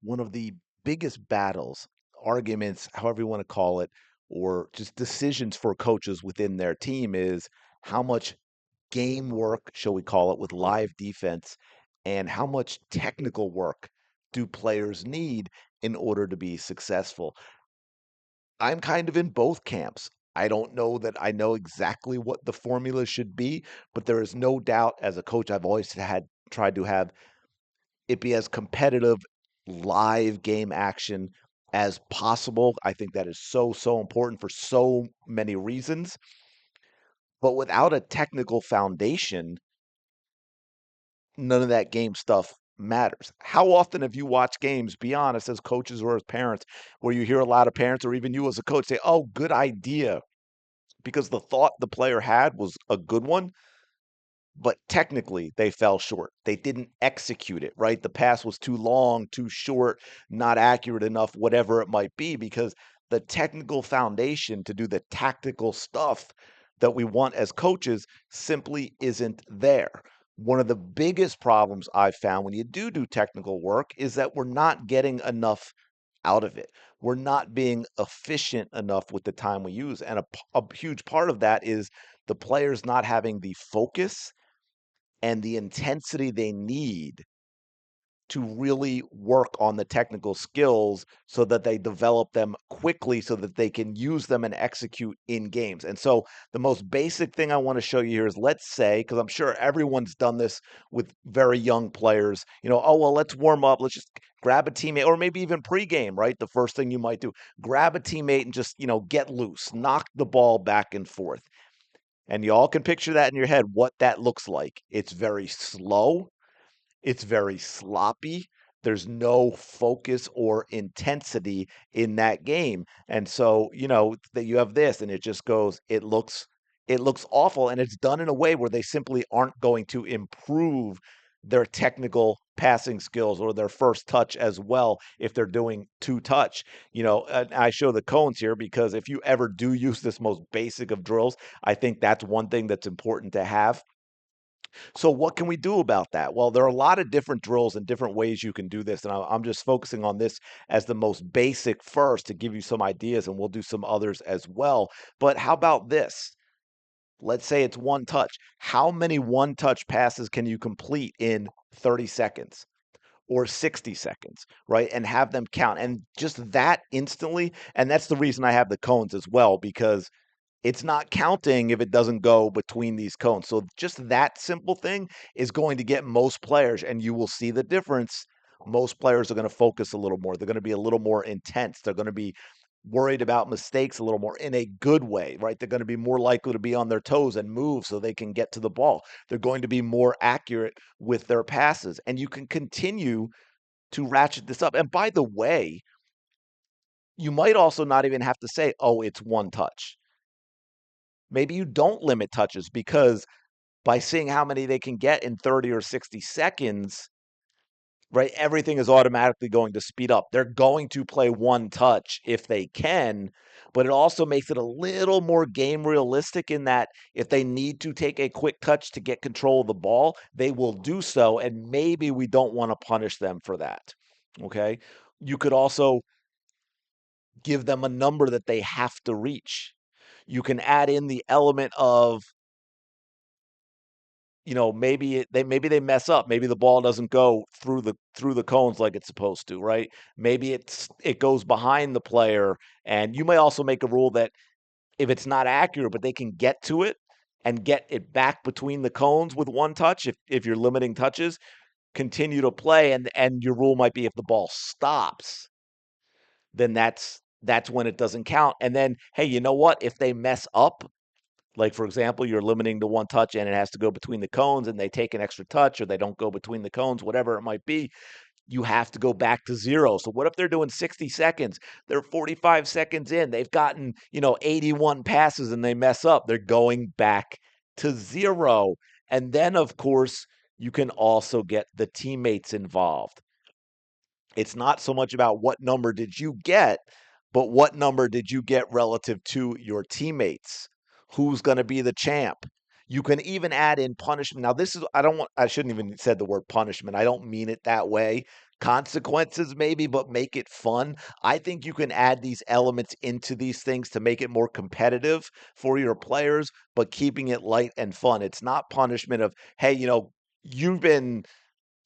one of the biggest battles, arguments, however you want to call it, or just decisions for coaches within their team is how much game work, shall we call it, with live defense, and how much technical work do players need in order to be successful. I'm kind of in both camps. I don't know that I know exactly what the formula should be, but there is no doubt as a coach, I've always had tried to have it be as competitive live game action as possible. I think that is so important for so many reasons. But without a technical foundation, none of that game stuff matters. How often have you watched games, be honest, as coaches or as parents, where you hear a lot of parents or even you as a coach say, "Oh, good idea," because the thought the player had was a good one, but technically they fell short. They didn't execute it, right? The pass was too long, too short, not accurate enough, whatever it might be, because the technical foundation to do the tactical stuff that we want as coaches simply isn't there. One of the biggest problems I've found when you do technical work is that we're not getting enough out of it. We're not being efficient enough with the time we use. And a huge part of that is the players not having the focus and the intensity they need to really work on the technical skills so that they develop them quickly so that they can use them and execute in games. And so the most basic thing I want to show you here is let's say, because I'm sure everyone's done this with very young players, oh, well, let's warm up. Let's just grab a teammate or maybe even pregame, right? The first thing you might do, grab a teammate and just, get loose, knock the ball back and forth. And you all can picture that in your head, what that looks like. It's very slow. It's very sloppy. There's no focus or intensity in that game. And so, that you have this and it just goes, it looks awful and it's done in a way where they simply aren't going to improve their technical passing skills or their first touch as well if they're doing two touch. And I show the cones here because if you ever do use this most basic of drills, I think that's one thing that's important to have. So what can we do about that? Well, there are a lot of different drills and different ways you can do this, and I'm just focusing on this as the most basic first to give you some ideas, and we'll do some others as well. But how about this? Let's say it's one touch. How many one touch passes can you complete in 30 seconds? Or 60 seconds, right? And have them count. And just that instantly, and that's the reason I have the cones as well, because it's not counting if it doesn't go between these cones. So just that simple thing is going to get most players, and you will see the difference. Most players are going to focus a little more. They're going to be a little more intense. They're going to be worried about mistakes a little more in a good way, right? They're going to be more likely to be on their toes and move so they can get to the ball. They're going to be more accurate with their passes. And you can continue to ratchet this up. And by the way, you might also not even have to say, oh, it's one touch. Maybe you don't limit touches because by seeing how many they can get in 30 or 60 seconds, right, everything is automatically going to speed up. They're going to play one touch if they can, but it also makes it a little more game realistic in that if they need to take a quick touch to get control of the ball, they will do so. And maybe we don't want to punish them for that. Okay. You could also give them a number that they have to reach. You can add in the element of maybe they mess up. Maybe the ball doesn't go through the cones like it's supposed to, right? Maybe it goes behind the player, and you may also make a rule that if it's not accurate, but they can get to it and get it back between the cones with one touch. If you're limiting touches, continue to play, and your rule might be if the ball stops, then that's when it doesn't count. And then, hey, you know what? If they mess up, like, for example, you're limiting to one touch and it has to go between the cones and they take an extra touch or they don't go between the cones, whatever it might be, you have to go back to zero. So what if they're doing 60 seconds? They're 45 seconds in. They've gotten, 81 passes and they mess up. They're going back to zero. And then, of course, you can also get the teammates involved. It's not so much about what number did you get, but what number did you get relative to your teammates? Who's going to be the champ? You can even add in punishment. Now, this is I don't want I shouldn't even said the word punishment. I don't mean it that way. consequences maybe, but make it fun. I think you can add these elements into these things to make it more competitive for your players, but keeping it light and fun. It's not punishment of, hey, you've been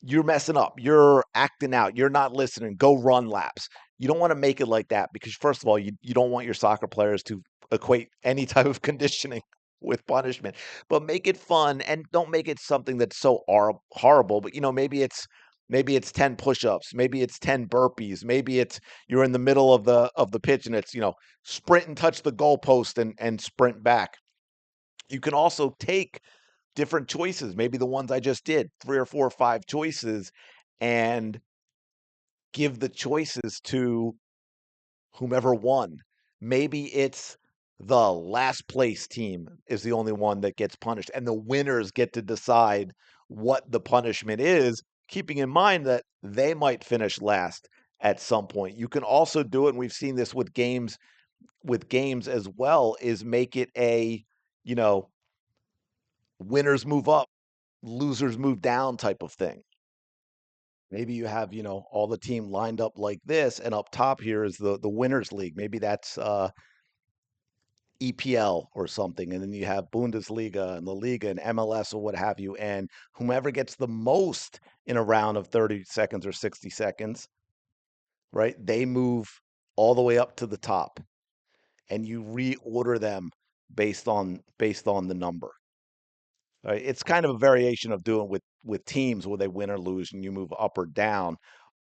you're messing up. You're acting out. You're not listening. Go run laps. You don't want to make it like that because first of all, you don't want your soccer players to equate any type of conditioning with punishment. But make it fun and don't make it something that's so horrible. But maybe it's 10 push-ups, maybe it's 10 burpees, maybe it's you're in the middle of the pitch and it's, sprint and touch the goalpost and sprint back. You can also take different choices, maybe the ones I just did, 3 or 4 or 5 choices, and give the choices to whomever won. Maybe it's the last place team is the only one that gets punished, and the winners get to decide what the punishment is, keeping in mind that they might finish last at some point. You can also do it, and we've seen this with games as well, is make it a, you know, winners move up, losers move down type of thing. Maybe you have, all the team lined up like this, and up top here is the winners league. Maybe that's EPL or something, and then you have Bundesliga and La Liga and MLS or what have you, and whomever gets the most in a round of 30 seconds or 60 seconds, right? They move all the way up to the top, and you reorder them based on the number. Right? It's kind of a variation of doing with teams where they win or lose and you move up or down.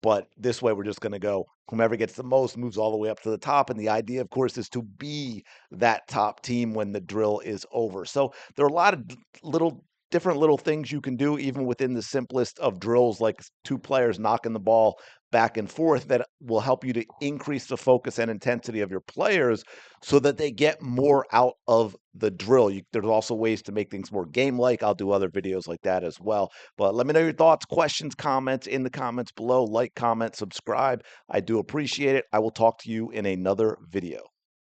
But this way, we're just going to go whomever gets the most moves all the way up to the top. And the idea, of course, is to be that top team when the drill is over. So there are a lot of little different little things you can do, even within the simplest of drills, like two players knocking the ball back and forth, that will help you to increase the focus and intensity of your players so that they get more out of the drill. There's also ways to make things more game-like. I'll do other videos like that as well. But let me know your thoughts, questions, comments in the comments below. Like, comment, subscribe. I do appreciate it. I will talk to you in another video.